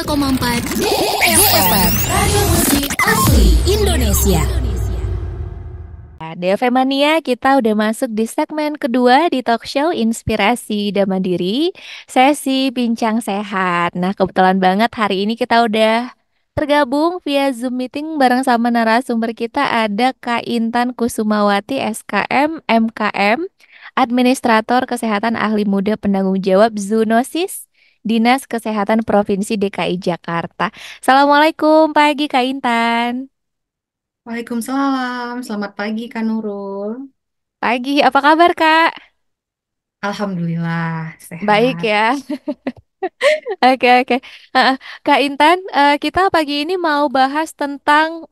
95,4 DFM Radio Musik Asli Indonesia. DFM Mania, kita udah masuk di segmen kedua di talk show Inspirasi dan Mandiri, sesi Bincang Sehat. Nah, kebetulan banget hari ini kita udah tergabung via Zoom meeting bareng sama narasumber kita ada Kak Intan Kusumawati, SKM, MKM, Administrator Kesehatan Ahli Muda Penanggung Jawab Zoonosis, Dinas Kesehatan Provinsi DKI Jakarta. Assalamualaikum pagi Kak Intan. Waalaikumsalam, selamat pagi Kak Nurul. Pagi, apa kabar Kak? Alhamdulillah Baik sehat. ya. Oke, oke. Heeh. Kak Intan, kita pagi ini mau bahas tentang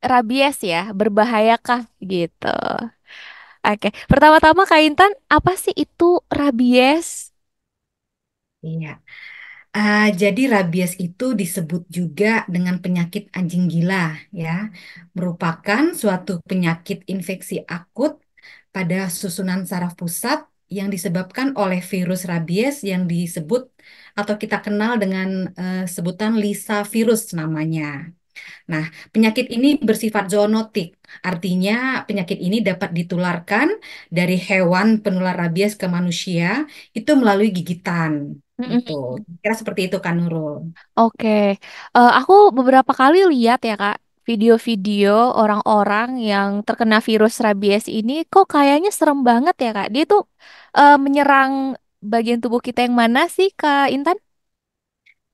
rabies ya, berbahayakah gitu. Oke, pertama-tama Kak Intan, apa sih itu rabies? Iya. Jadi rabies itu disebut juga dengan penyakit anjing gila, ya. Merupakan suatu penyakit infeksi akut pada susunan saraf pusat yang disebabkan oleh virus rabies yang disebut atau kita kenal dengan sebutan Lissa virus namanya. Nah, penyakit ini bersifat zoonotik, artinya penyakit ini dapat ditularkan dari hewan penular rabies ke manusia itu melalui gigitan. Gitu. Mm-mm. Kira seperti itu kan Nurul. Oke, aku beberapa kali lihat ya Kak, video-video orang-orang yang terkena virus rabies ini, kok kayaknya serem banget ya Kak. Dia tuh menyerang bagian tubuh kita yang mana sih Kak Intan?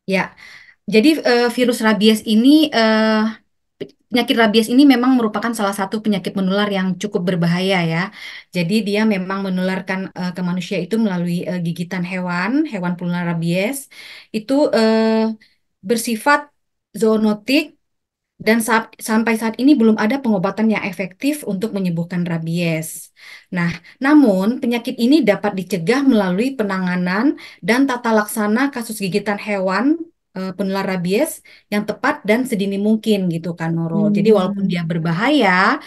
Ya, jadi virus rabies ini penyakit rabies ini memang merupakan salah satu penyakit menular yang cukup berbahaya ya. Jadi dia memang menularkan ke manusia itu melalui gigitan hewan, hewan penular rabies. Itu bersifat zoonotik dan sampai saat ini belum ada pengobatan yang efektif untuk menyembuhkan rabies. Nah, namun penyakit ini dapat dicegah melalui penanganan dan tata laksana kasus gigitan hewan penular rabies yang tepat dan sedini mungkin gitu kan Nurul. Jadi walaupun Hmm. dia berbahaya,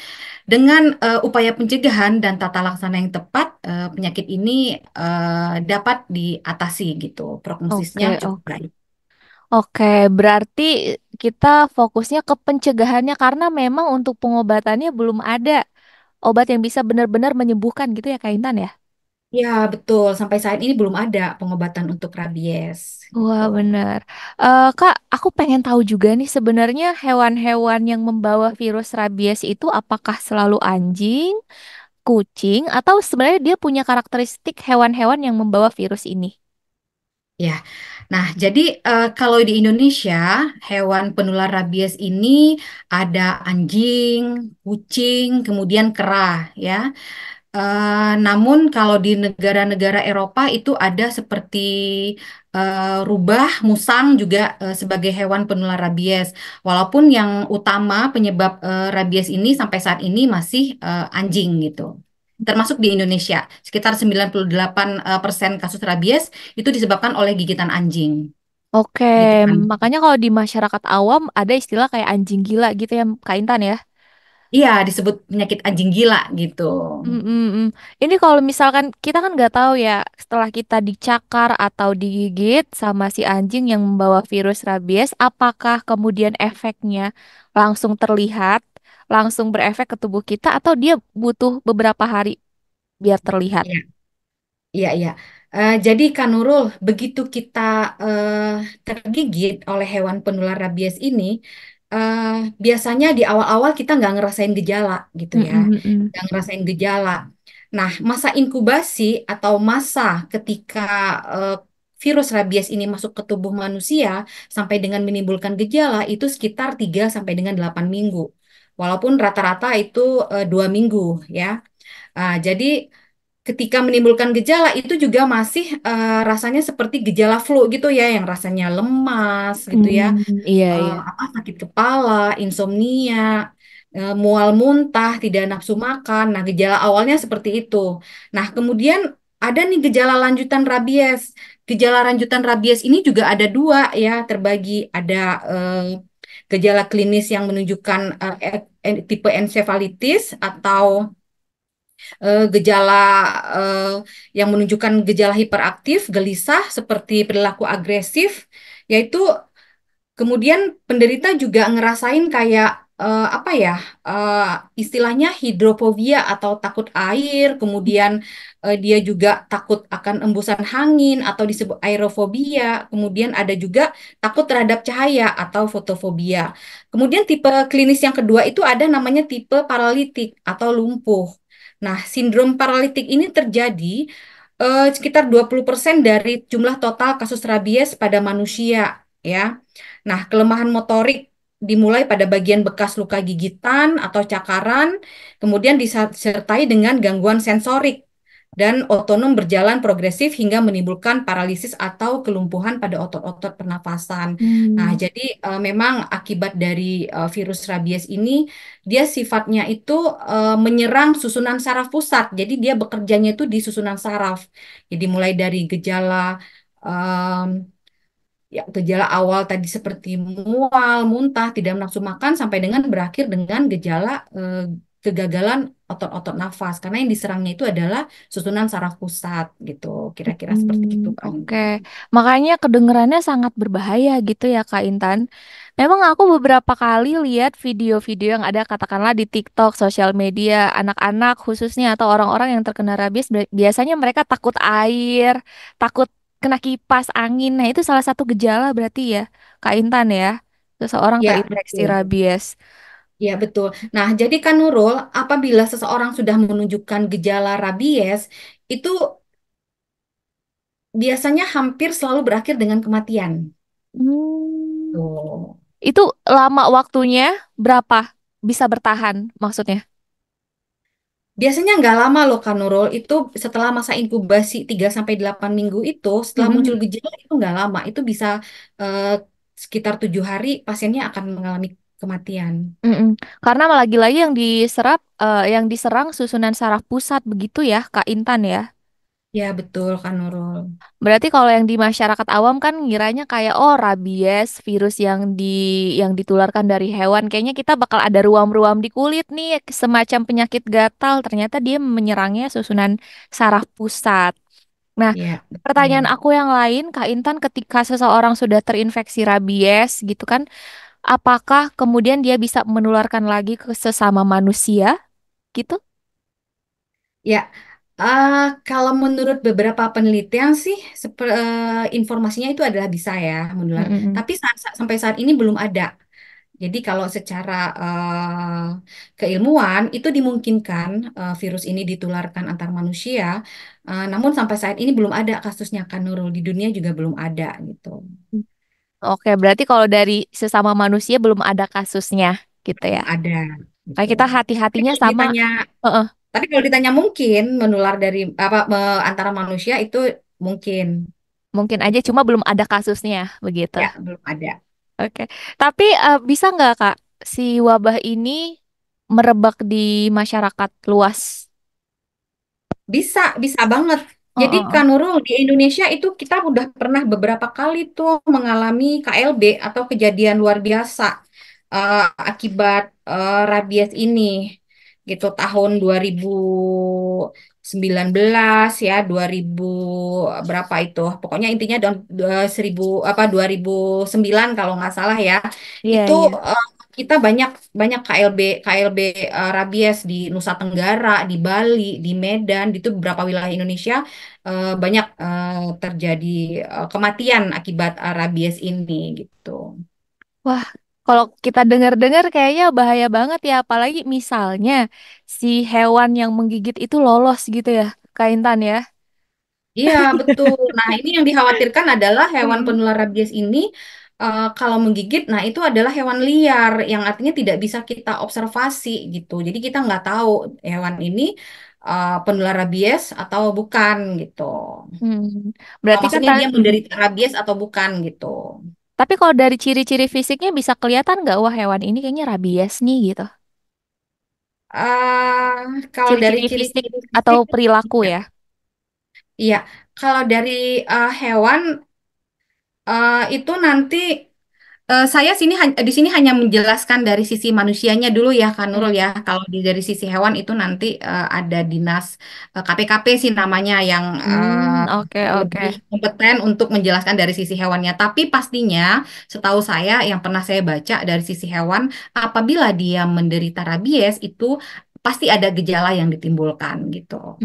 dengan upaya pencegahan dan tata laksana yang tepat, penyakit ini dapat diatasi gitu. Prognosisnya Oke, cukup oke. baik. Oke, berarti kita fokusnya ke pencegahannya karena memang untuk pengobatannya belum ada obat yang bisa benar-benar menyembuhkan gitu ya Kak Intan ya? Ya, betul. Sampai saat ini belum ada pengobatan untuk rabies gitu. Wah, benar. Kak, aku pengen tahu juga nih sebenarnya hewan-hewan yang membawa virus rabies itu apakah selalu anjing, kucing, atau sebenarnya dia punya karakteristik hewan-hewan yang membawa virus ini? Ya, nah jadi kalau di Indonesia hewan penular rabies ini ada anjing, kucing, kemudian kera, ya. Namun kalau di negara-negara Eropa itu ada seperti rubah, musang juga sebagai hewan penular rabies. Walaupun yang utama penyebab rabies ini sampai saat ini masih anjing gitu. Termasuk di Indonesia, sekitar 98% kasus rabies itu disebabkan oleh gigitan anjing. Oke, Gitu kan. makanya kalau di masyarakat awam ada istilah kayak anjing gila gitu ya Kak Intan ya? Iya, disebut penyakit anjing gila gitu. Mm, mm, mm. Ini kalau misalkan kita kan nggak tahu ya setelah kita dicakar atau digigit sama si anjing yang membawa virus rabies, apakah kemudian efeknya langsung terlihat, langsung berefek ke tubuh kita atau dia butuh beberapa hari biar terlihat? Iya. Iya, iya. Jadi Kak Nurul, begitu kita eh, tergigit oleh hewan penular rabies ini, eh, biasanya di awal-awal kita nggak ngerasain gejala gitu Mm, ya, mm, mm. nggak ngerasain gejala. Nah, masa inkubasi atau masa ketika eh, virus rabies ini masuk ke tubuh manusia sampai dengan menimbulkan gejala itu sekitar 3 sampai dengan 8 minggu. Walaupun rata-rata itu 2 minggu ya. Jadi ketika menimbulkan gejala itu juga masih rasanya seperti gejala flu gitu ya, yang rasanya lemas gitu ya, Hmm, iya iya. sakit kepala, insomnia, mual muntah, tidak nafsu makan. Nah, gejala awalnya seperti itu. Nah, kemudian ada nih gejala lanjutan rabies. Gejala lanjutan rabies ini juga ada dua ya, terbagi ada gejala klinis yang menunjukkan tipe ensefalitis atau gejala eh, yang menunjukkan gejala hiperaktif, gelisah, seperti perilaku agresif, yaitu Kemudian penderita juga ngerasain kayak apa ya, eh, istilahnya hidrofobia atau takut air. Kemudian dia juga takut akan embusan angin atau disebut aerofobia. Kemudian ada juga takut terhadap cahaya atau fotofobia. Kemudian tipe klinis yang kedua itu ada namanya tipe paralitik atau lumpuh. Nah, sindrom paralitik ini terjadi sekitar 20% dari jumlah total kasus rabies pada manusia, ya. Nah, kelemahan motorik dimulai pada bagian bekas luka gigitan atau cakaran, kemudian disertai dengan gangguan sensorik dan otonom berjalan progresif hingga menimbulkan paralisis atau kelumpuhan pada otot-otot pernafasan. Nah, Hmm. jadi memang akibat dari virus rabies ini dia sifatnya itu menyerang susunan saraf pusat. Jadi dia bekerjanya itu di susunan saraf. Jadi mulai dari gejala ya, gejala awal tadi seperti mual, muntah, tidak nafsu makan sampai dengan berakhir dengan gejala kegagalan otot-otot nafas karena yang diserangnya itu adalah susunan saraf pusat gitu. Kira-kira seperti itu kan. Oke. Makanya kedengerannya sangat berbahaya gitu ya Kak Intan. Memang aku beberapa kali lihat video-video yang ada katakanlah di TikTok, sosial media, anak-anak khususnya atau orang-orang yang terkena rabies biasanya mereka takut air, takut kena kipas angin. Nah, itu salah satu gejala berarti ya Kak Intan ya. Seseorang Ya, terinfeksi betul. rabies. Ya, betul. Nah, jadi kan Nurul, apabila seseorang sudah menunjukkan gejala rabies, itu biasanya hampir selalu berakhir dengan kematian. Hmm. Tuh. Itu lama waktunya berapa bisa bertahan maksudnya? Biasanya nggak lama loh Kak Nurul, itu setelah masa inkubasi 3 sampai 8 minggu itu, setelah muncul Mm-mm. gejala itu nggak lama, itu bisa eh, sekitar 7 hari pasiennya akan mengalami kematian. Mm-mm. Karena lagi-lagi yang yang diserang susunan saraf pusat begitu ya, Kak Intan ya. Ya betul Kak Nurul. Berarti kalau yang di masyarakat awam kan ngiranya kayak oh rabies, virus yang ditularkan dari hewan, kayaknya kita bakal ada ruam-ruam di kulit nih, semacam penyakit gatal. Ternyata dia menyerangnya susunan saraf pusat. Nah, Ya pertanyaan betul. aku yang lain, Kak Intan, ketika seseorang sudah terinfeksi rabies gitu kan, apakah kemudian dia bisa menularkan lagi ke sesama manusia gitu? Ya, kalau menurut beberapa penelitian sih, informasinya itu adalah bisa ya menular. Mm-mm. Tapi sampai saat ini belum ada. Jadi kalau secara keilmuan itu dimungkinkan virus ini ditularkan antar manusia, namun sampai saat ini belum ada kasusnya kan Nurul, di dunia juga belum ada gitu, Oke, berarti kalau dari sesama manusia belum ada kasusnya gitu ya. belum ada Kayak gitu. kita Tapi hati-hatinya kalau sama, ditanya, Heeh, tapi kalau ditanya mungkin menular dari apa antara manusia itu mungkin, mungkin aja gitu. cuma belum ada kasusnya begitu. Ya belum ada. Oke, tapi bisa nggak Kak si wabah ini merebak di masyarakat luas? Bisa, bisa banget. Jadi Heeh. Kak Nurul, di Indonesia itu kita udah pernah beberapa kali tuh mengalami KLB atau kejadian luar biasa akibat rabies ini. Gitu tahun 2019 ya, 2000 berapa itu. Pokoknya intinya 1000 apa 2009 kalau nggak salah ya. Iya, Itu iya. kita banyak banyak KLB rabies di Nusa Tenggara, di Bali, di Medan, itu beberapa wilayah Indonesia banyak terjadi kematian akibat rabies ini gitu. Wah, kalau kita dengar-dengar kayaknya bahaya banget ya, apalagi misalnya si hewan yang menggigit itu lolos gitu ya, Kak Intan ya. Iya, betul. Nah, ini yang dikhawatirkan adalah hewan Mm. penular rabies ini kalau menggigit, nah itu adalah hewan liar yang artinya tidak bisa kita observasi gitu. Jadi kita nggak tahu hewan ini penular rabies atau bukan gitu. Hmm. Berarti kan Maksudnya dia menderita rabies atau bukan gitu. tapi kalau dari ciri-ciri fisiknya bisa kelihatan nggak, wah hewan ini kayaknya rabies nih gitu. eh Kalau dari Ciri-ciri fisik ciri-ciri atau fisik, perilaku iya, ya. iya. Kalau dari hewan itu nanti Di sini hanya menjelaskan dari sisi manusianya dulu ya, Kak Nurul ya. Hmm, Kalau dari sisi hewan itu nanti ada dinas KPKP sih namanya yang oke oke. lebih kompeten untuk menjelaskan dari sisi hewannya. Tapi pastinya, setahu saya yang pernah saya baca dari sisi hewan, apabila dia menderita rabies itu pasti ada gejala yang ditimbulkan gitu.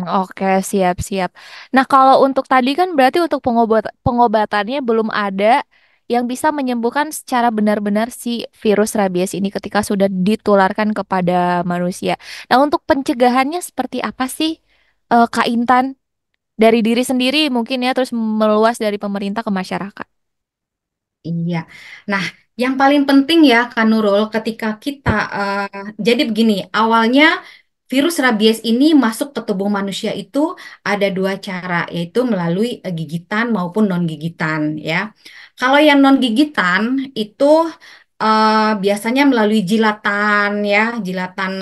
Oke, siap-siap. Nah, kalau untuk tadi kan berarti untuk pengobatannya belum ada yang bisa menyembuhkan secara benar-benar si virus rabies ini ketika sudah ditularkan kepada manusia. Nah, untuk pencegahannya seperti apa sih, Kak Intan? Dari diri sendiri mungkin ya, terus meluas dari pemerintah ke masyarakat. Iya. Nah, yang paling penting ya, Kak Nurul, ketika kita, jadi begini, awalnya virus rabies ini masuk ke tubuh manusia itu ada dua cara, yaitu melalui gigitan maupun non-gigitan, ya. Kalau yang non-gigitan itu biasanya melalui jilatan, ya, jilatan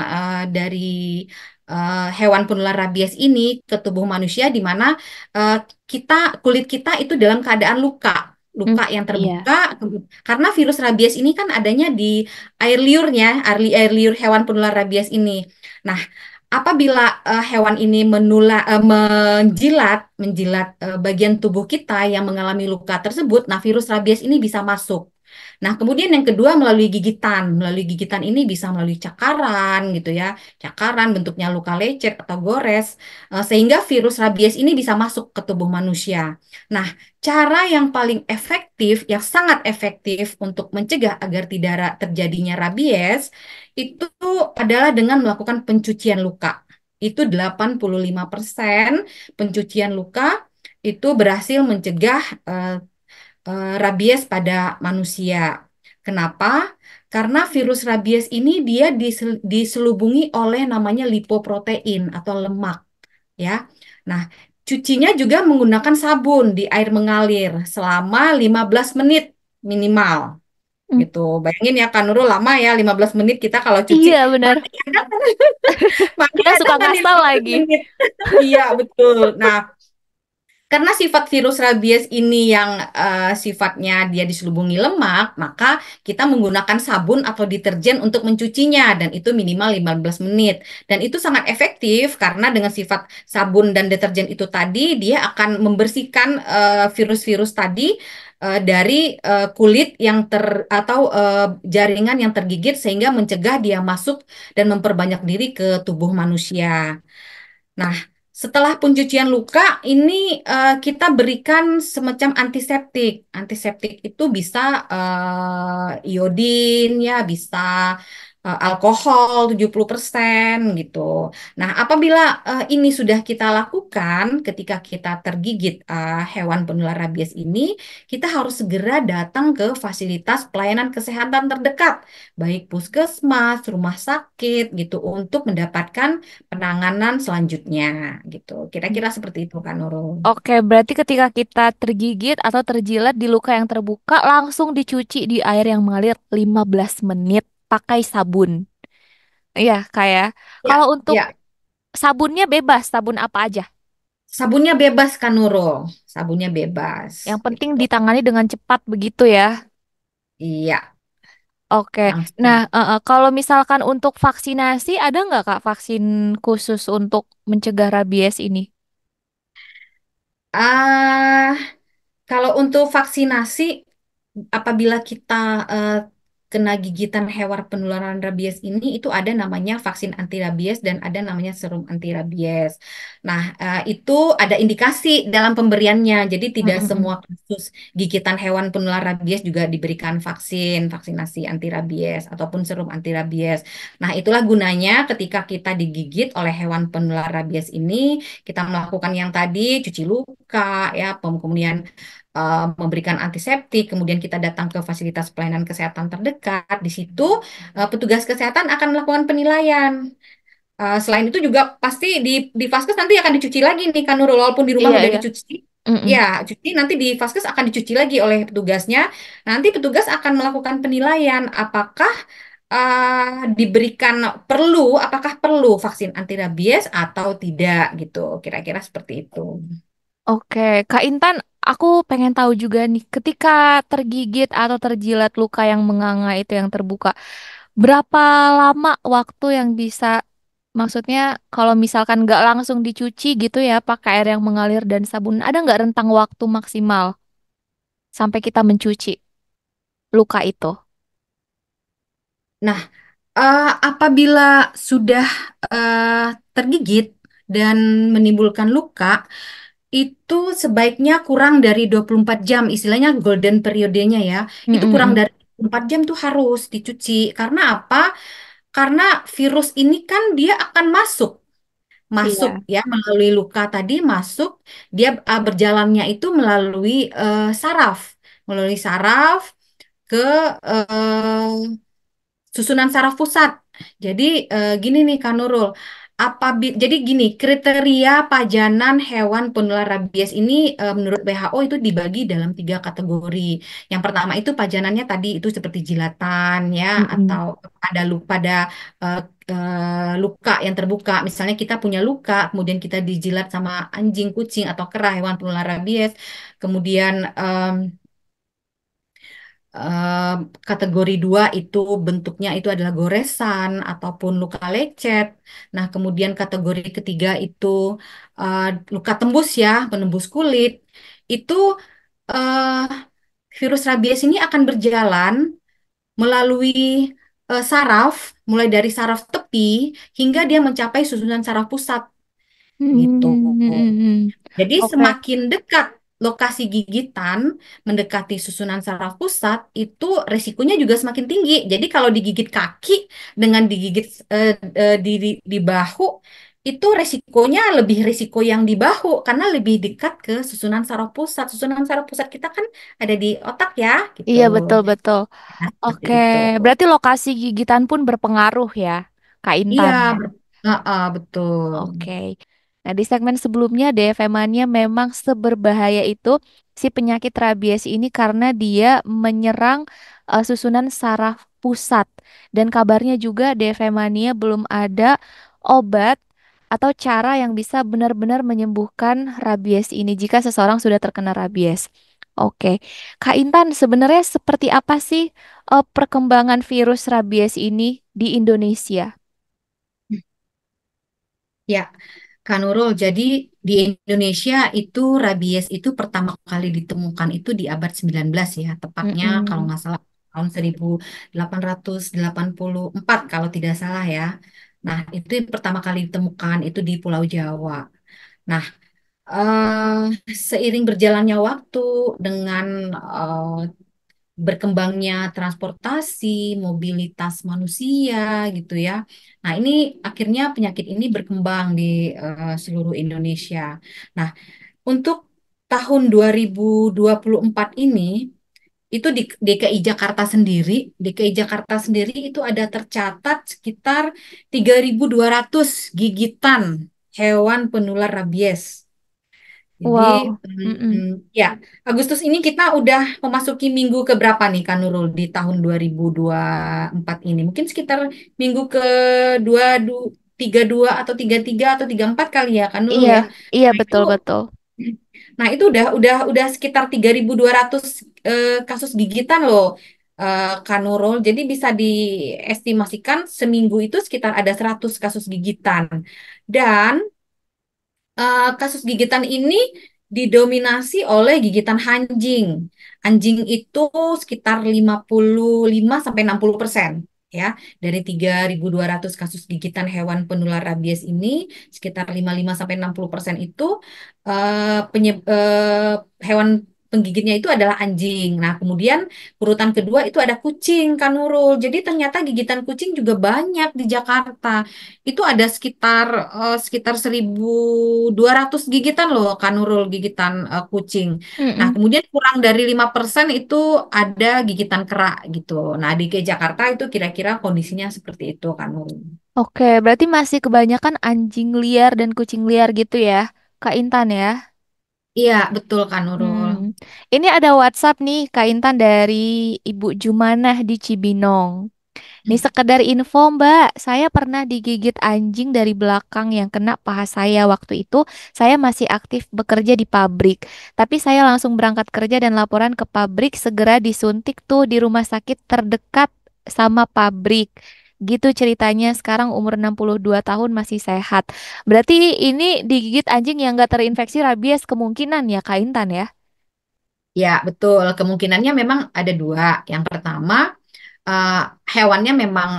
dari hewan penular rabies ini ke tubuh manusia, di mana eh, kulit kita itu dalam keadaan luka. Hmm, Luka yang iya. terbuka karena virus rabies ini kan adanya di air liurnya, air liur hewan penular rabies ini. Nah, apabila hewan ini menjilat bagian tubuh kita yang mengalami luka tersebut, nah virus rabies ini bisa masuk. Nah, kemudian yang kedua melalui gigitan. Melalui gigitan ini bisa melalui cakaran gitu ya. Cakaran bentuknya luka lecet atau gores sehingga virus rabies ini bisa masuk ke tubuh manusia. Nah, cara yang paling efektif, yang sangat efektif untuk mencegah agar tidak terjadinya rabies itu adalah dengan melakukan pencucian luka. Itu 85% pencucian luka itu berhasil mencegah rabies pada manusia. Kenapa? Karena virus rabies ini dia diselubungi oleh namanya lipoprotein atau lemak, ya. Nah, cucinya juga menggunakan sabun di air mengalir selama 15 menit minimal Hmm, gitu. Bayangin ya kan Nurul lama ya 15 menit kita kalau cuci iya benar. mandi kadang mandi Kadang suka kadang kan di ngasal 15 lagi. menit. Iya, betul. Nah, karena sifat virus rabies ini yang sifatnya dia diselubungi lemak, maka kita menggunakan sabun atau deterjen untuk mencucinya dan itu minimal 15 menit. Dan itu sangat efektif karena dengan sifat sabun dan deterjen itu tadi dia akan membersihkan virus-virus tadi dari kulit yang atau jaringan yang tergigit sehingga mencegah dia masuk dan memperbanyak diri ke tubuh manusia. Nah, setelah pencucian luka, ini kita berikan semacam antiseptik. Antiseptik itu bisa iodin, ya, bisa alkohol 70% gitu. Nah, apabila ini sudah kita lakukan ketika kita tergigit hewan penular rabies ini, kita harus segera datang ke fasilitas pelayanan kesehatan terdekat, baik puskesmas, rumah sakit gitu, untuk mendapatkan penanganan selanjutnya gitu. Kira-kira seperti itu kan Nurul. Oke, berarti ketika kita tergigit atau terjilat di luka yang terbuka, langsung dicuci di air yang mengalir 15 menit pakai sabun. Iya, kayak. Ya, Kalau untuk ya. sabunnya bebas, sabun apa aja. Sabunnya bebas kan Nurul. Sabunnya bebas Yang penting gitu. ditangani dengan cepat begitu ya. Iya, Oke. Nah, langsung. kalau misalkan untuk vaksinasi, ada nggak Kak vaksin khusus untuk mencegah rabies ini? Ah, kalau untuk vaksinasi, apabila kita eh, kena gigitan hewan penularan rabies ini, itu ada namanya vaksin anti rabies dan ada namanya serum anti rabies. Nah, itu ada indikasi dalam pemberiannya. Jadi tidak Mm-mm. semua kasus gigitan hewan penular rabies juga diberikan vaksinasi anti rabies ataupun serum anti rabies. Nah, itulah gunanya ketika kita digigit oleh hewan penular rabies ini, kita melakukan yang tadi, cuci luka, ya, kemudian memberikan antiseptik, kemudian kita datang ke fasilitas pelayanan kesehatan terdekat. Di situ petugas kesehatan akan melakukan penilaian. Selain itu juga pasti di vaskes nanti akan dicuci lagi nih kan Nurul, walaupun di rumah Iya, udah iya. dicuci. Mm-mm. Ya, cuci nanti di vaskes akan dicuci lagi oleh petugasnya. Nanti petugas akan melakukan penilaian apakah diberikan apakah perlu vaksin anti rabies atau tidak gitu. Kira-kira seperti itu. Oke, Kak Intan, aku pengen tahu juga nih, ketika tergigit atau terjilat luka yang menganga itu yang terbuka, berapa lama waktu yang bisa, maksudnya kalau misalkan nggak langsung dicuci gitu ya, pakai air yang mengalir dan sabun, ada nggak rentang waktu maksimal sampai kita mencuci luka itu? Nah, apabila sudah tergigit dan menimbulkan luka, itu sebaiknya kurang dari 24 jam, istilahnya golden periodenya ya. Itu kurang Mm-mm-mm. dari 4 jam tuh harus dicuci. Karena apa? Karena virus ini kan dia akan masuk, masuk Iya. ya melalui luka tadi masuk, dia berjalannya itu melalui saraf, melalui saraf ke susunan saraf pusat. Jadi gini nih Kak Nurul, jadi gini kriteria pajanan hewan penular rabies ini menurut WHO itu dibagi dalam 3 kategori. Yang pertama itu pajanannya tadi itu seperti jilatan ya Mm-mm. atau ada luka eh, luka yang terbuka. Misalnya kita punya luka, kemudian kita dijilat sama anjing, kucing atau kera hewan penular rabies. Kemudian Eh, kategori 2 itu bentuknya itu adalah goresan ataupun luka lecet. Nah, kemudian kategori ketiga itu eh, luka tembus ya, penembus kulit. Itu eh, virus rabies ini akan berjalan melalui saraf, mulai dari saraf tepi hingga dia mencapai susunan saraf pusat gitu. Mm-mm. Jadi Oke. semakin dekat lokasi gigitan mendekati susunan saraf pusat itu resikonya juga semakin tinggi. Jadi kalau digigit kaki dengan digigit di bahu itu resikonya lebih risiko yang di bahu karena lebih dekat ke susunan saraf pusat. Susunan saraf pusat kita kan ada di otak ya gitu. Iya, betul-betul. Nah, seperti Oke, itu. berarti lokasi gigitan pun berpengaruh ya, Kak Iya, Intan ya. betul. Oke. Nah, di segmen sebelumnya DFM-nya memang seberbahaya itu si penyakit rabies ini karena dia menyerang susunan saraf pusat. Dan kabarnya juga DFM-nya belum ada obat atau cara yang bisa benar-benar menyembuhkan rabies ini jika seseorang sudah terkena rabies. Oke, Kak Intan, sebenarnya seperti apa sih perkembangan virus rabies ini di Indonesia? Ya, Kak Nurul, jadi di Indonesia itu rabies itu pertama kali ditemukan itu di abad 19 ya, tepatnya kalau Mm-mm. nggak salah tahun 1884 kalau tidak salah ya. Nah, itu yang pertama kali ditemukan itu di Pulau Jawa. Nah, seiring berjalannya waktu dengan berkembangnya transportasi, mobilitas manusia gitu ya. Nah, ini akhirnya penyakit ini berkembang di seluruh Indonesia. Nah, untuk tahun 2024 ini itu di DKI Jakarta sendiri, DKI Jakarta sendiri itu ada tercatat sekitar 3.200 gigitan hewan penular rabies. Jadi, Wow. Mm-mm. ya, Agustus ini kita udah memasuki minggu ke berapa nih, Kak Nurul, di tahun 2024 ini? Mungkin sekitar minggu ke 32 atau 33 atau 34 kali ya, Kak Nurul Iya, ya. iya Nah, itu betul-betul. nah itu udah sekitar 3.200 kasus gigitan loh, Kak Nurul. Jadi bisa diestimasikan seminggu itu sekitar ada 100 kasus gigitan. Dan kasus gigitan ini didominasi oleh gigitan anjing. Anjing itu sekitar 55 sampai 60% ya. Dari 3.200 kasus gigitan hewan penular rabies ini sekitar 55 sampai 60% itu hewan penggigitnya itu adalah anjing. Nah, kemudian urutan kedua itu ada kucing, kan Nurul. Jadi ternyata gigitan kucing juga banyak di Jakarta. Itu ada sekitar 1.200 gigitan loh, Kak Nurul, gigitan kucing. Nah, Mm-mm. kemudian kurang dari 5% itu ada gigitan kera gitu. Nah, di Jakarta itu kira-kira kondisinya seperti itu, Kak Nurul. Oke, berarti masih kebanyakan anjing liar dan kucing liar gitu ya, Kak Intan ya. Iya, betul, Kak Nurul. Hmm. Ini ada WhatsApp nih, Kak Intan dari Ibu Jumanah di Cibinong. Nih sekedar info Mbak, saya pernah digigit anjing dari belakang yang kena paha saya waktu itu. Saya masih aktif bekerja di pabrik. Tapi saya langsung berangkat kerja dan laporan ke pabrik segera disuntik tuh di rumah sakit terdekat sama pabrik. Gitu ceritanya sekarang umur 62 tahun masih sehat. Berarti ini digigit anjing yang gak terinfeksi rabies kemungkinan ya Kak Intan ya? Ya, betul. Kemungkinannya memang ada dua. Yang pertama, eh, hewannya memang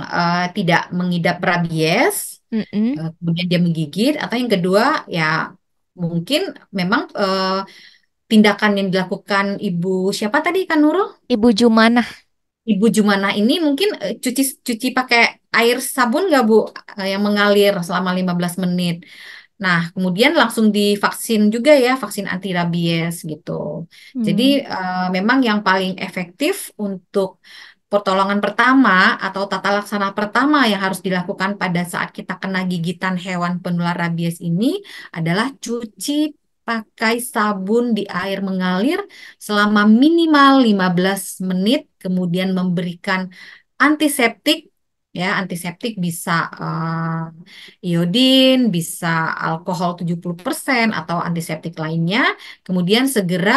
tidak mengidap rabies, Mm-mm. kemudian dia menggigit, atau yang kedua, ya mungkin memang tindakan yang dilakukan ibu siapa tadi kan Nurul? Ibu Jumanah. Ibu Jumana ini mungkin cuci cuci pakai air sabun nggak Bu? Yang mengalir selama 15 menit. Nah, kemudian langsung divaksin juga ya, vaksin anti rabies gitu. Jadi Hmm. memang yang paling efektif untuk pertolongan pertama atau tata laksana pertama yang harus dilakukan pada saat kita kena gigitan hewan penular rabies ini adalah cuci pakai sabun di air mengalir selama minimal 15 menit, kemudian memberikan antiseptik. Ya, antiseptik bisa iodin, bisa alkohol 70% atau antiseptik lainnya. Kemudian segera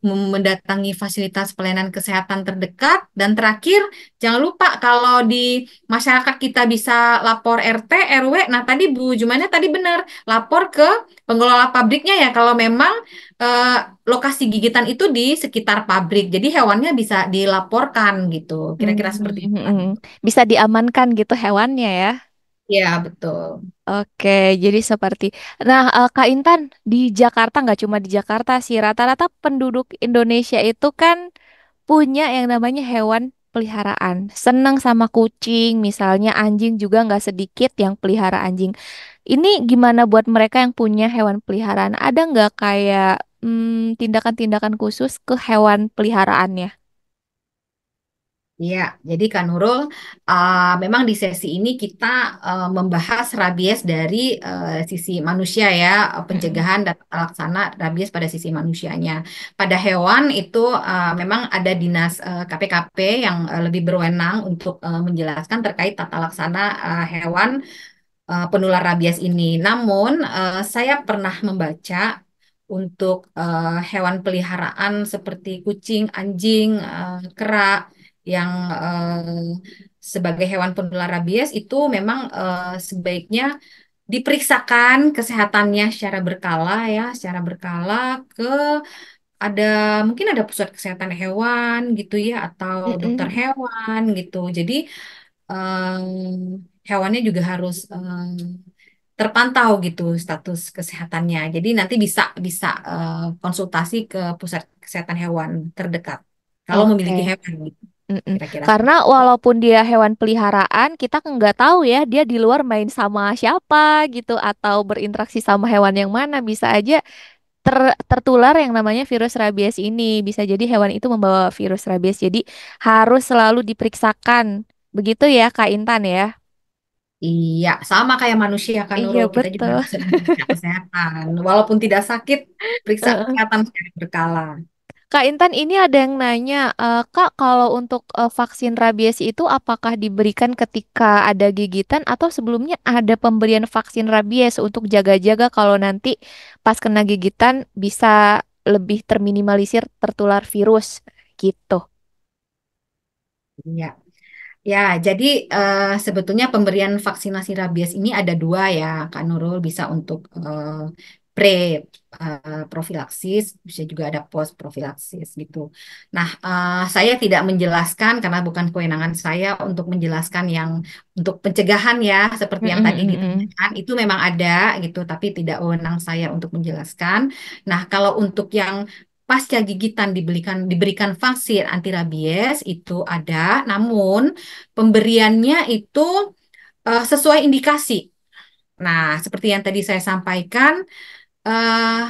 mendatangi fasilitas pelayanan kesehatan terdekat. Dan terakhir, jangan lupa kalau di masyarakat kita bisa lapor RT, RW. Nah, tadi Bu Jumana tadi benar, lapor ke pengelola pabriknya ya kalau memang eh, lokasi gigitan itu di sekitar pabrik. Jadi hewannya bisa dilaporkan gitu. Kira-kira seperti itu kan. Bisa diamankan gitu hewannya ya. Ya, betul. Oke, jadi seperti. Nah, Kak Intan, di Jakarta nggak cuma di Jakarta sih, rata-rata penduduk Indonesia itu kan punya yang namanya hewan peliharaan. Seneng sama kucing, misalnya anjing juga nggak sedikit yang pelihara anjing. Ini gimana buat mereka yang punya hewan peliharaan? Ada nggak kayak tindakan-tindakan khusus ke hewan peliharaannya? Iya, jadi Kak Nurul, memang di sesi ini kita membahas rabies dari sisi manusia ya, Mm-mm. pencegahan dan tata laksana rabies pada sisi manusianya. Pada hewan itu memang ada dinas KPKP yang lebih berwenang untuk menjelaskan terkait tata laksana hewan penular rabies ini. Namun, saya pernah membaca untuk hewan peliharaan seperti kucing, anjing, kera yang sebagai hewan penular rabies itu memang sebaiknya diperiksakan kesehatannya secara berkala ya, secara berkala ke ada mungkin ada pusat kesehatan hewan gitu ya atau dokter Mm-mm. hewan gitu. Jadi hewannya juga harus terpantau gitu status kesehatannya. Jadi nanti bisa bisa konsultasi ke pusat kesehatan hewan terdekat kalau memiliki Oke. hewan gitu. Mm-mm. Kira-kira Karena seperti itu. walaupun dia hewan peliharaan, kita kan nggak tahu ya dia di luar main sama siapa gitu atau berinteraksi sama hewan yang mana. Bisa aja tertular yang namanya virus rabies ini. Bisa jadi hewan itu membawa virus rabies. Jadi harus selalu diperiksakan. Begitu ya Kak Intan ya? Iya, sama kayak manusia kan Iya Nurul. Kita juga betul. harus sering periksa kesehatan. Walaupun tidak sakit, periksa kesehatan secara berkala. Kak Intan, ini ada yang nanya, Kak, kalau untuk vaksin rabies itu apakah diberikan ketika ada gigitan atau sebelumnya ada pemberian vaksin rabies untuk jaga-jaga kalau nanti pas kena gigitan bisa lebih terminimalisir tertular virus gitu. Iya. Ya, jadi sebetulnya pemberian vaksinasi rabies ini ada dua ya, Kak Nurul. Bisa untuk pre profilaksis, bisa juga ada post profilaksis gitu. Nah, saya tidak menjelaskan karena bukan kewenangan saya untuk menjelaskan yang untuk pencegahan ya, seperti yang Mm-mm, tadi mm-mm. ditanyakan, itu memang ada gitu, tapi tidak wewenang saya untuk menjelaskan. Nah, kalau untuk yang pasca gigitan diberikan vaksin anti rabies itu ada, namun pemberiannya itu sesuai indikasi. Nah, seperti yang tadi saya sampaikan, eh,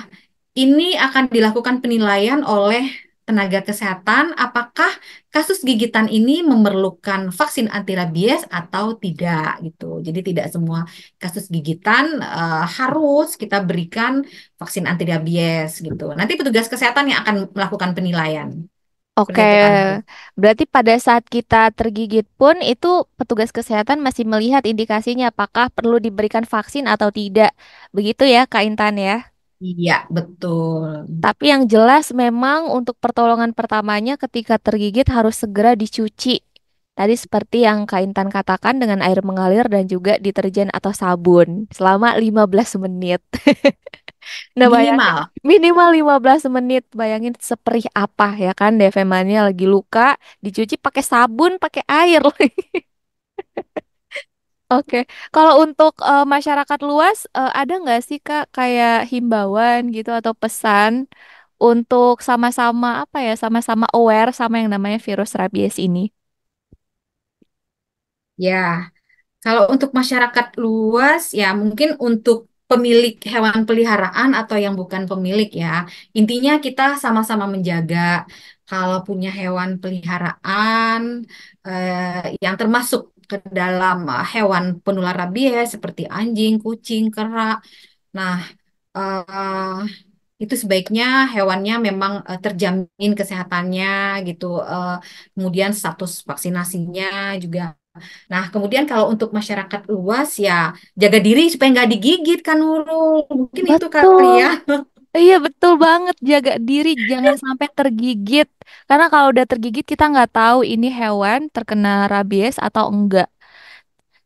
ini akan dilakukan penilaian oleh tenaga kesehatan apakah kasus gigitan ini memerlukan vaksin anti rabies atau tidak gitu. Jadi tidak semua kasus gigitan harus kita berikan vaksin anti rabies gitu. Nanti petugas kesehatan yang akan melakukan penilaian. Oke, Seperti itu kan, Nurul. berarti pada saat kita tergigit pun itu petugas kesehatan masih melihat indikasinya apakah perlu diberikan vaksin atau tidak. Begitu ya, Kak Intan ya. Iya, betul. Tapi yang jelas memang untuk pertolongan pertamanya ketika tergigit harus segera dicuci. Tadi seperti yang Kak Intan katakan dengan air mengalir dan juga deterjen atau sabun selama 15 menit. Nah, bayangin Minimal. minimal 15 menit. Bayangin seperih apa ya kan Devemannya lagi luka, dicuci pakai sabun, pakai air. Oke, kalau untuk masyarakat luas ada nggak sih Kak kayak himbauan gitu atau pesan untuk sama-sama apa ya, sama-sama aware sama yang namanya virus rabies ini? Ya, kalau untuk masyarakat luas, ya mungkin untuk pemilik hewan peliharaan atau yang bukan pemilik ya. Intinya kita sama-sama menjaga kalau punya hewan peliharaan yang termasuk ke dalam hewan penular rabies seperti anjing, kucing, kera. Nah, eh, itu sebaiknya hewannya memang terjamin kesehatannya gitu. Kemudian status vaksinasinya juga. Nah, kemudian kalau untuk masyarakat luas ya jaga diri supaya nggak digigit kan Nurul. Mungkin itu kali Betul. ya. Iya betul banget, jaga diri jangan sampai tergigit. Karena kalau udah tergigit kita nggak tahu ini hewan terkena rabies atau enggak.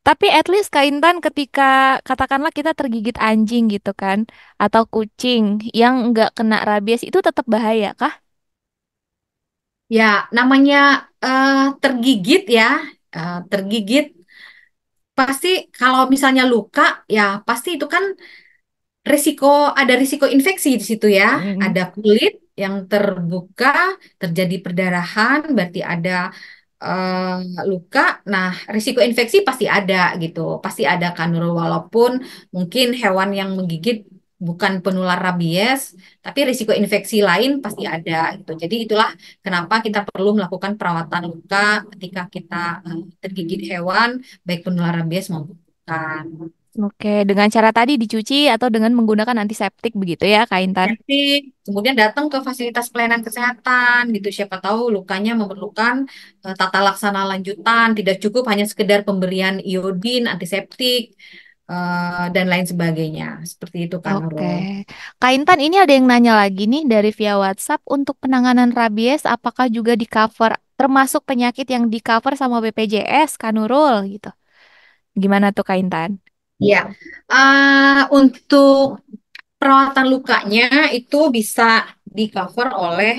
Tapi at least Kak Intan ketika katakanlah kita tergigit anjing gitu kan, atau kucing yang enggak kena rabies itu tetap bahaya kah? Ya, namanya tergigit ya. Tergigit pasti kalau misalnya luka ya pasti itu kan risiko ada risiko infeksi di situ ya. Mm. Ada kulit yang terbuka, terjadi perdarahan, berarti ada luka. Nah, risiko infeksi pasti ada gitu. Pasti ada kan Nurul. Walaupun mungkin hewan yang menggigit bukan penular rabies, tapi risiko infeksi lain pasti ada gitu. Jadi itulah kenapa kita perlu melakukan perawatan luka ketika kita tergigit hewan, baik penular rabies maupun bukan. Oke, dengan cara tadi dicuci atau dengan menggunakan antiseptik begitu ya Kak Intan? Jadi, kemudian datang ke fasilitas pelayanan kesehatan gitu. Siapa tahu lukanya memerlukan tata laksana lanjutan, tidak cukup hanya sekedar pemberian iodin, antiseptik, dan lain sebagainya. Seperti itu kan, Oke. Nurul. Kak Intan, ini ada yang nanya lagi nih dari via WhatsApp untuk penanganan rabies apakah juga di cover termasuk penyakit yang di cover sama BPJS Kak Nurul gitu. Gimana tuh Kak Intan? Ya, untuk perawatan lukanya itu bisa di cover oleh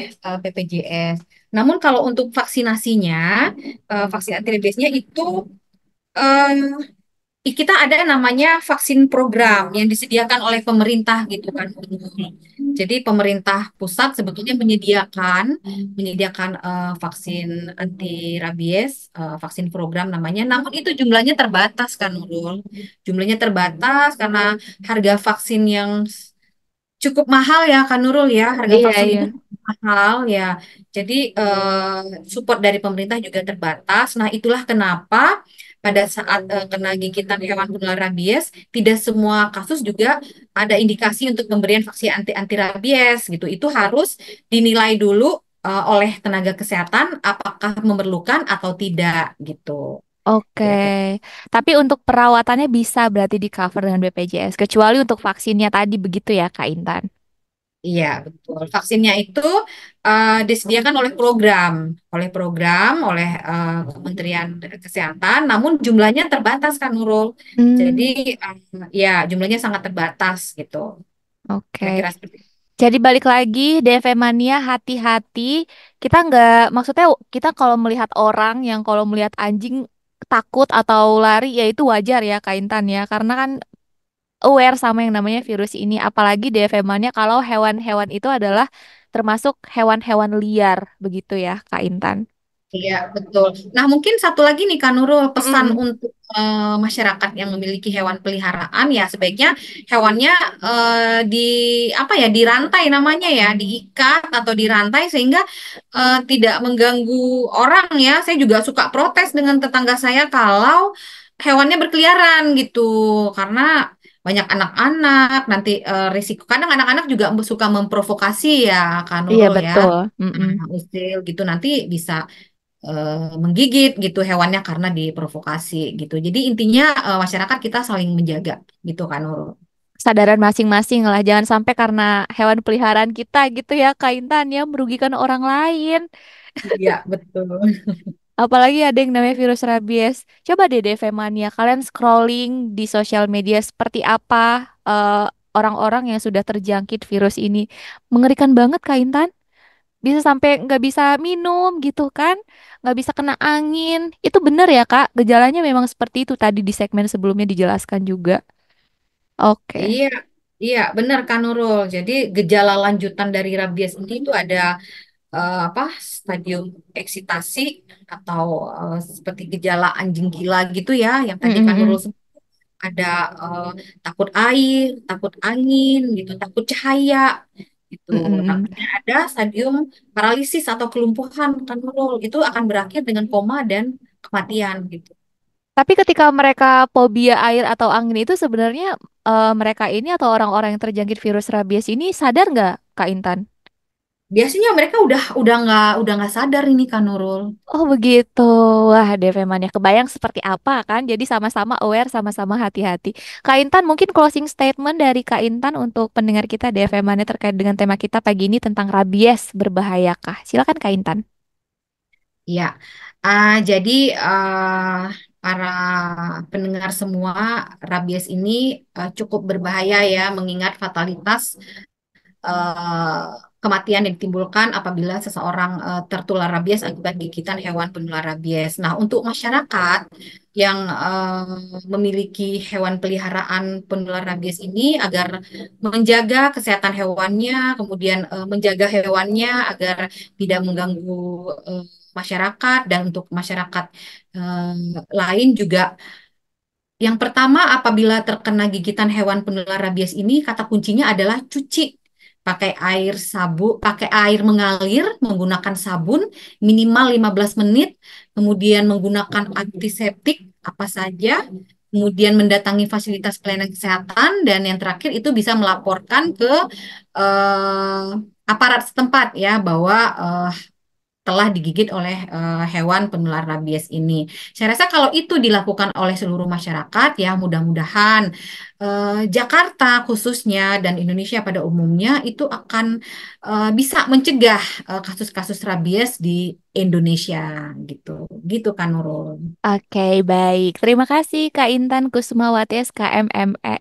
BPJS. Namun kalau untuk vaksinasinya, vaksin anti rabiesnya itu eh, kita ada namanya vaksin program yang disediakan oleh pemerintah gitu kan. Jadi pemerintah pusat sebetulnya menyediakan vaksin anti rabies, vaksin program namanya. Namun itu jumlahnya terbatas kan Nurul. Jumlahnya terbatas karena harga vaksin yang cukup mahal ya Kak Nurul ya, harga Iya, vaksin iya. itu cukup mahal ya. Jadi support dari pemerintah juga terbatas. Nah, itulah kenapa pada saat kena gigitan hewan penular rabies, tidak semua kasus juga ada indikasi untuk pemberian vaksin anti rabies gitu. Itu harus dinilai dulu oleh tenaga kesehatan apakah memerlukan atau tidak gitu. Oke. Kira-kira. Tapi untuk perawatannya bisa berarti di cover dengan BPJS kecuali untuk vaksinnya tadi begitu ya Kak Intan. Iya, betul. Vaksinnya itu disediakan oleh Kementerian Kesehatan, namun jumlahnya terbatas kan Nurul. Jadi Hmm, ya jumlahnya sangat terbatas gitu. oke. Kira-kira seperti itu. Jadi balik lagi, DFM Mania hati-hati. Kita nggak, maksudnya kita kalau melihat orang yang kalau melihat anjing takut atau lari, ya itu wajar ya Kak Intan ya. Karena kan aware sama yang namanya virus ini. Apalagi DFM Mania kalau hewan-hewan itu adalah termasuk hewan-hewan liar, begitu ya Kak Intan. Iya, betul. Nah, mungkin satu lagi nih Kak Nurul, pesan Mm-mm. untuk masyarakat yang memiliki hewan peliharaan ya sebaiknya hewannya di apa ya dirantai namanya ya, diikat atau dirantai sehingga tidak mengganggu orang ya. Saya juga suka protes dengan tetangga saya kalau hewannya berkeliaran gitu. Karena banyak anak-anak nanti risiko. Kadang anak-anak juga suka memprovokasi ya, Kak Iya Nurul ya. betul. Mm-mm. Nah, usil gitu nanti bisa menggigit gitu hewannya karena diprovokasi gitu. Jadi intinya masyarakat kita saling menjaga gitu kan Nurul. Kesadaran masing-masing lah, jangan sampai karena hewan peliharaan kita gitu ya, Kak Intan ya merugikan orang lain. Iya, betul. Apalagi ada yang namanya virus rabies. Coba deh DV Mania, kalian scrolling di sosial media seperti apa orang-orang yang sudah terjangkit virus ini. Mengerikan banget Kak Intan. Bisa sampai nggak bisa minum gitu kan, nggak bisa kena angin. Itu benar ya Kak, gejalanya memang seperti itu tadi di segmen sebelumnya dijelaskan juga. Oke. Iya, iya benar kan Nurul. Jadi gejala lanjutan dari rabies ini itu ada apa stadium eksitasi atau seperti gejala anjing gila gitu ya, yang tadi kan Nurul Mm-mm-mm. sebut. Ada takut air, takut angin gitu, takut cahaya gitu. Nah, Mm-mm-mm. ada stadium paralisis atau kelumpuhan kan Nurul. Itu akan berakhir dengan koma dan kematian gitu. Tapi ketika mereka fobia air atau angin itu sebenarnya mereka ini atau orang-orang yang terjangkit virus rabies ini sadar nggak, Kak Intan? Biasanya mereka udah nggak sadar ini kan Nurul. Oh begitu. Wah, DV Mania kebayang seperti apa kan? Jadi sama-sama aware, sama-sama hati-hati. Kak Intan, mungkin closing statement dari Kak Intan untuk pendengar kita DV Mania terkait dengan tema kita pagi ini tentang rabies berbahayakah? Silakan Kak Intan. Ya, jadi para pendengar semua, rabies ini cukup berbahaya ya, mengingat fatalitas eh, kematian yang ditimbulkan apabila seseorang tertular rabies akibat gigitan hewan penular rabies. Nah, untuk masyarakat yang memiliki hewan peliharaan penular rabies ini agar menjaga kesehatan hewannya, kemudian menjaga hewannya agar tidak mengganggu masyarakat dan untuk masyarakat lain juga yang pertama, apabila terkena gigitan hewan penular rabies ini, kata kuncinya adalah cuci pakai air pakai air mengalir menggunakan sabun minimal 15 menit, kemudian menggunakan antiseptik apa saja, kemudian mendatangi fasilitas pelayanan kesehatan dan yang terakhir itu bisa melaporkan ke eh, aparat setempat ya bahwa telah digigit oleh hewan penular rabies ini. Saya rasa kalau itu dilakukan oleh seluruh masyarakat, ya mudah-mudahan Jakarta khususnya dan Indonesia pada umumnya itu akan bisa mencegah kasus-kasus rabies di Indonesia gitu. Gitu kan Nurul. Oke, baik. Terima kasih Kak Intan Kusumawati SKM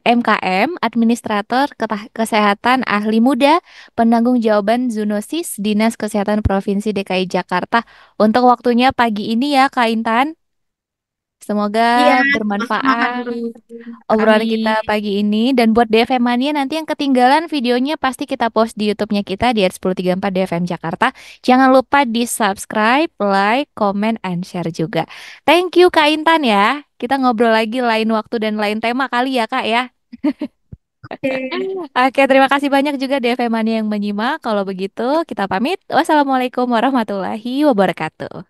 MKM, Administrator Kesehatan Ahli Muda, Penanggung Jawaban Zoonosis Dinas Kesehatan Provinsi DKI Jakarta untuk waktunya pagi ini ya Kak Intan. Semoga Iya, sama-sama Kak bermanfaat Nurul. obrolan kita Amin. pagi ini. Dan buat DFM Mania nanti yang ketinggalan videonya pasti kita post di YouTube-nya kita di @1034 DFM Jakarta. Jangan lupa di subscribe, like, comment, and share juga. Thank you Kak Intan ya. Kita ngobrol lagi lain waktu dan lain tema kali ya Kak ya. Oke. Oke, terima kasih banyak juga DFM Mania yang menyimak. Kalau begitu, kita pamit. Wassalamualaikum warahmatullahi wabarakatuh.